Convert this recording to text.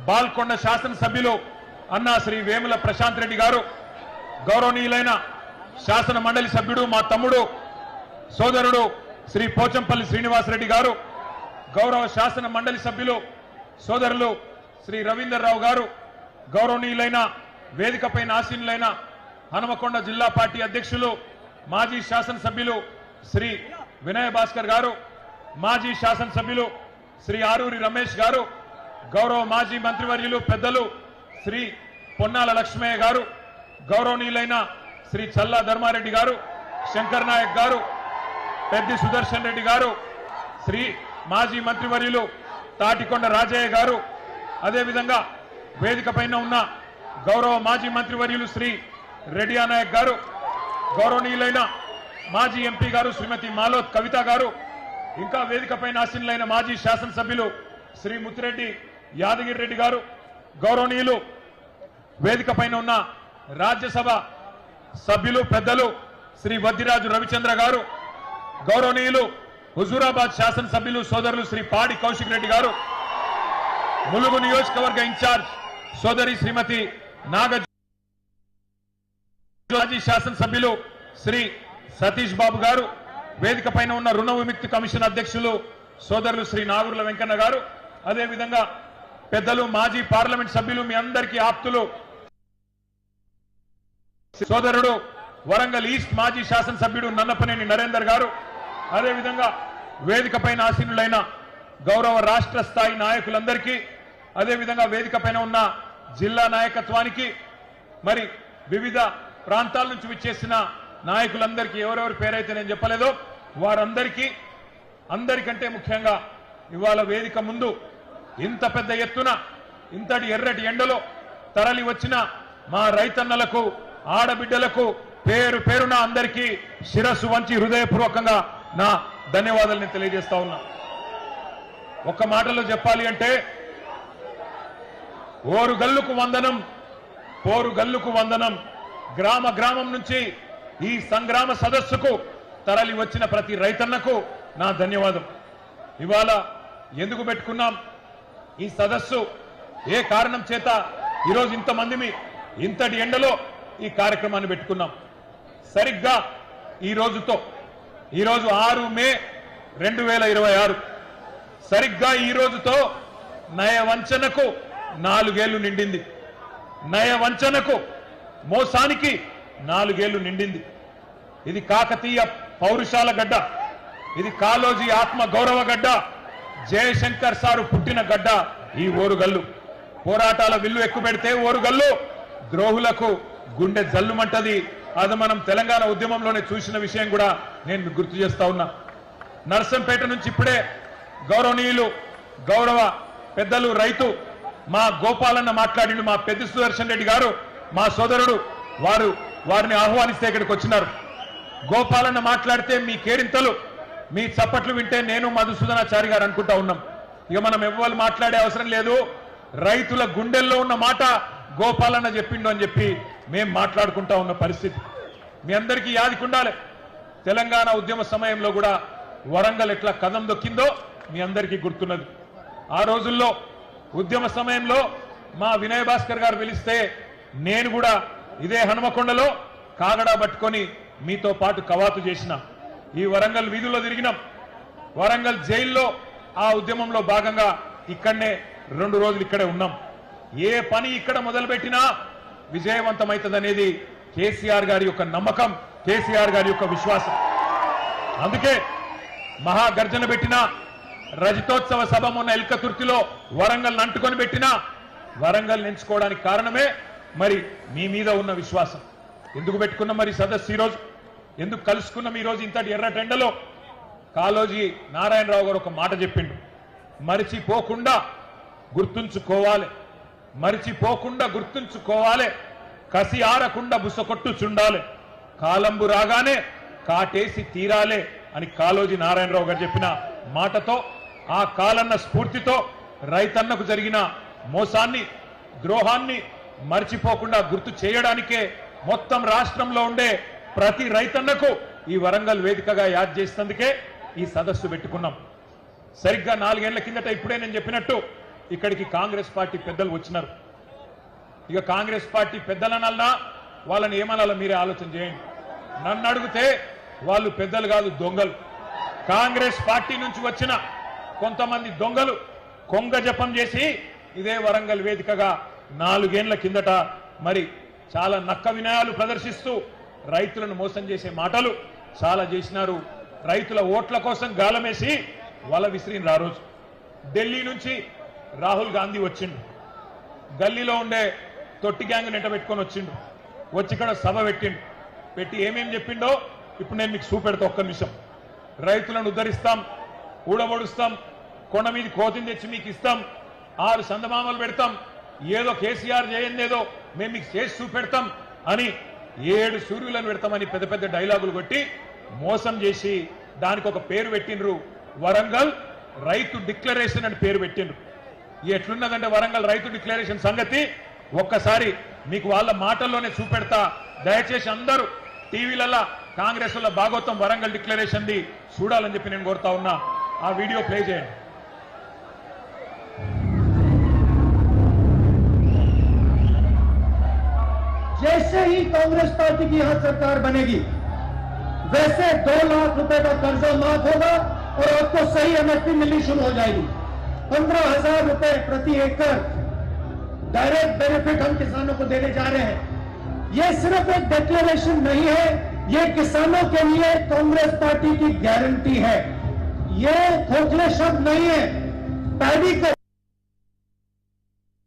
బాల్కొండ శాసనసభ్యులు అన్నా శ్రీ వేముల ప్రశాంత్ రెడ్డి గారు, గౌరవనీయులైన శాసన మండలి సభ్యుడు మా తమ్ముడు సోదరుడు శ్రీ పోచంపల్లి శ్రీనివాసరెడ్డి గారు, గౌరవ శాసన మండలి సభ్యులు సోదరులు శ్రీ రవీందర్ రావు గారు, గౌరవనీయులైన వేదికపైన ఆసీనులైన హనుమకొండ జిల్లా పార్టీ అధ్యక్షులు మాజీ శాసనసభ్యులు శ్రీ వినయ భాస్కర్ గారు, మాజీ శాసనసభ్యులు శ్రీ ఆరూరి రమేష్ గారు, గౌరవ మాజీ మంత్రివర్యులు పెద్దలు శ్రీ పొన్నాల లక్ష్మయ్య గారు, గౌరవనీయులైన శ్రీ చల్లా ధర్మారెడ్డి గారు, శంకర్ నాయక్ గారు, పెద్ది సుదర్శన్ రెడ్డి గారు, శ్రీ మాజీ మంత్రివర్యులు తాటికొండ రాజయ్య గారు, అదేవిధంగా వేదిక పైన ఉన్న గౌరవ మాజీ మంత్రివర్యులు శ్రీ రెడ్డియా నాయక్ గారు, గౌరవనీయులైన మాజీ ఎంపీ గారు శ్రీమతి మాలోత్ కవిత గారు, ఇంకా వేదిక పైన ఆసీనులైన మాజీ శాసనసభ్యులు శ్రీ ముత్తిరెడ్డి యాదగిరి రెడ్డి గారు, గౌరవనీయులు వేదిక పైన ఉన్న రాజ్యసభ సభ్యులు పెద్దలు శ్రీ వద్దిరాజు రవిచంద్ర గారు, గౌరవనీయులు హుజూరాబాద్ శాసనసభ్యులు సోదరులు శ్రీ పాడి కౌశిక్ రెడ్డి గారు, ములుగు నియోజకవర్గ ఇన్ఛార్జ్ సోదరి శ్రీమతి నాగ మాజీ శాసనసభ్యులు శ్రీ సతీష్ బాబు గారు, వేదిక పైన ఉన్న రుణ విముక్తి కమిషన్ అధ్యక్షులు సోదరులు శ్రీ నాగూర్ల వెంకన్న గారు, అదేవిధంగా పెద్దలు మాజీ పార్లమెంట్ సభ్యులు మీ అందరికీ ఆప్తులు సోదరుడు వరంగల్ ఈస్ట్ మాజీ శాసనసభ్యుడు నన్నపనేని నరేందర్ గారు, అదేవిధంగా వేదిక పైన ఆసీనులైన గౌరవ రాష్ట్ర స్థాయి నాయకులందరికీ, అదేవిధంగా వేదిక పైన ఉన్న జిల్లా నాయకత్వానికి, మరి వివిధ ప్రాంతాల నుంచి విచ్చేసిన నాయకులందరికీ ఎవరెవరి పేరైతే నేను చెప్పలేదో వారందరికీ, అందరికంటే ముఖ్యంగా ఇవాళ వేదిక ముందు ఇంత పెద్ద ఎత్తున ఇంతటి ఎర్రటి ఎండలో తరలి వచ్చిన మా రైతన్నలకు ఆడబిడ్డలకు పేరు పేరున అందరికీ శిరస్సు వంచి హృదయపూర్వకంగా నా ధన్యవాదాలు నేను తెలియజేస్తా ఉన్నా. ఒక్క మాటలో చెప్పాలి అంటే ఓరు గల్లుకు వందనం, పోరు గల్లుకు వందనం. గ్రామ గ్రామం నుంచి ఈ సంగ్రామ సదస్సుకు తరలి వచ్చిన ప్రతి రైతన్నకు నా ధన్యవాదం. ఇవాళ ఎందుకు పెట్టుకున్నాం ఈ సదస్సు, ఏ కారణం చేత ఈరోజు ఇంతమంది ఇంతటి ఎండలో ఈ కార్యక్రమాన్ని పెట్టుకున్నాం? సరిగ్గా ఈరోజు 6 మే 2026, సరిగ్గా ఈ రోజుతో నయవంచనకు 4 ఏళ్లు నిండింది. నయవంచనకు, మోసానికి 4 ఏళ్లు నిండింది. ఇది కాకతీయ పౌరుషాల గడ్డ, ఇది కాళోజీ ఆత్మ గౌరవ గడ్డ, జయశంకర్ సారు పుట్టిన గడ్డ ఈ ఓరుగల్లు. పోరాటాల విల్లు ఎక్కుపెడితే ఓరుగల్లు ద్రోహులకు గుండె జల్లుమంటది. అది మనం తెలంగాణ ఉద్యమంలోనే చూసిన విషయం కూడా నేను గుర్తు చేస్తా ఉన్నా. నర్సంపేట నుంచి ఇప్పుడే గౌరవనీయులు గౌరవ పెద్దలు రైతు మా గోపాలన్న మాట్లాడిండు. మా పెద్ద సుదర్శన్ రెడ్డి గారు మా సోదరుడు, వారిని ఆహ్వానిస్తే ఇక్కడికి వచ్చినారు. గోపాలన్న మాట్లాడితే మీ కేరింతలు, మీ చప్పట్లు వింటే నేను మధుసూదనాచారి గారు అనుకుంటా ఉన్నాం. ఇక మనం ఎవ్వరు మాట్లాడే అవసరం లేదు, రైతుల గుండెల్లో ఉన్న మాట గోపాలన్న చెప్పిండు అని చెప్పి మేము మాట్లాడుకుంటా ఉన్న పరిస్థితి మీ అందరికీ యాదికుండాలి. తెలంగాణ ఉద్యమ సమయంలో కూడా వరంగల్ ఎట్లా కదం దొక్కిందో మీ అందరికీ గుర్తున్నది. ఆ రోజుల్లో ఉద్యమ సమయంలో మా వినయ భాస్కర్ గారు పిలిస్తే నేను కూడా ఇదే హనుమకొండలో కాగడా పట్టుకొని మీతో పాటు కవాతు చేసిన. ఈ వరంగల్ వీధుల్లో తిరిగినాం. వరంగల్ జైల్లో ఆ ఉద్యమంలో భాగంగా ఇక్కడనే 2 రోజులు ఇక్కడే ఉన్నాం. ఏ పని ఇక్కడ మొదలుపెట్టినా విజయవంతమవుతుందనేది కేసీఆర్ గారి యొక్క నమ్మకం, కేసీఆర్ గారి యొక్క విశ్వాసం. అందుకే మహాగర్జన పెట్టినా, రజతోత్సవ సభ మొన్న ఎల్కతుర్తిలో వరంగల్ అంటుకొని పెట్టినా వరంగల్ ఎంచుకోవడానికి కారణమే మరి మీ మీద ఉన్న విశ్వాసం. ఎందుకు పెట్టుకున్నాం మరి సదస్సు ఈరోజు, ఎందుకు కలుసుకున్నాం ఈరోజు ఇంతటి ఎర్రటెండలో? కాళోజీ నారాయణరావు గారు ఒక మాట చెప్పిండు, మరిచిపోకుండా గుర్తుంచుకోవాలి, మరిచిపోకుండా గుర్తుంచుకోవాలి, కసి ఆరకుండా బుసకొట్టు చుండాలి, కాలంబు రాగానే కాటేసి తీరాలే అని కాళోజీ నారాయణరావు గారు చెప్పిన మాటతో, ఆ కాలన్న స్ఫూర్తితో రైతన్నకు జరిగిన మోసాన్ని, ద్రోహాన్ని మర్చిపోకుండా గుర్తు చేయడానికే మొత్తం రాష్ట్రంలో ఉండే ప్రతి రైతన్నకు ఈ వరంగల్ వేదికగా యాద్ చేసినందుకే ఈ సదస్సు పెట్టుకున్నాం. సరిగ్గా 4 ఏళ్ల కిందట ఇప్పుడే నేను చెప్పినట్టు ఇక్కడికి కాంగ్రెస్ పార్టీ పెద్దలు వచ్చినారు. ఇక కాంగ్రెస్ పార్టీ పెద్దలనల్లా వాళ్ళని ఏమనాలో మీరే ఆలోచన చేయండి. నన్ను అడిగితే వాళ్ళు పెద్దలు కాదు, దొంగలు. కాంగ్రెస్ పార్టీ నుంచి వచ్చిన కొంతమంది దొంగలు కొంగ జపం చేసి ఇదే వరంగల్ వేదికగా 4 ఏళ్ల కిందట మరి చాలా నక్క వినయాలు ప్రదర్శిస్తూ రైతులను మోసం చేసే మాటలు చాలా చేసినారు. రైతుల ఓట్ల కోసం గాలమేసి వల విసిరిన ఆ రోజు. ఢిల్లీ నుంచి రాహుల్ గాంధీ వచ్చిండు. గల్లీలో ఉండే తొట్టి గ్యాంగ్ నెంట పెట్టుకొని వచ్చిండు. వచ్చి ఇక్కడ సభ పెట్టిండు. పెట్టి ఏమేం చెప్పిండో ఇప్పుడు నేను మీకు చూపెడతా. ఒక్క నిమిషం. రైతులను ఉద్ధరిస్తాం, ఊడబొడుస్తాం, కొండ మీద కోతిని తెచ్చి మీకు ఇస్తాం, 6 సందమామలు పెడతాం, ఏదో కేసీఆర్ చేయందేదో మేము మీకు చేసి చూపెడతాం అని 7 సూర్యులను పెడతామని పెద్ద పెద్ద డైలాగులు కొట్టి మోసం చేసి దానికి ఒక పేరు పెట్టిండ్రు. వరంగల్ రైతు డిక్లరేషన్ అని పేరు పెట్టిండ్రు. ఎట్లున్నదంటే వరంగల్ రైతు డిక్లరేషన్ సంగతి ఒక్కసారి మీకు వాళ్ళ మాటల్లోనే చూపెడతా. దయచేసి అందరూ టీవీలలో కాంగ్రెస్ వల్ల భాగవతం వరంగల్ డిక్లరేషన్ ది చూడాలని చెప్పి నేను కోరుతా ఉన్నా. ఆ వీడియో ప్లే చేయండి. जैसे ही कांग्रेस पार्टी की यहां सरकार बनेगी वैसे 2 लाख रुपए का कर्जा माफ होगा और आपको सही एमएसपी मिलनी शुरू हो जाएगी। 15,000 रुपए प्रति एकड़ डायरेक्ट बेनिफिट हम किसानों को देने जा रहे हैं। ये सिर्फ एक डिक्लेरेशन नहीं है, ये किसानों के लिए कांग्रेस पार्टी की गारंटी है। ये खोखले शब्द नहीं है। पैडी को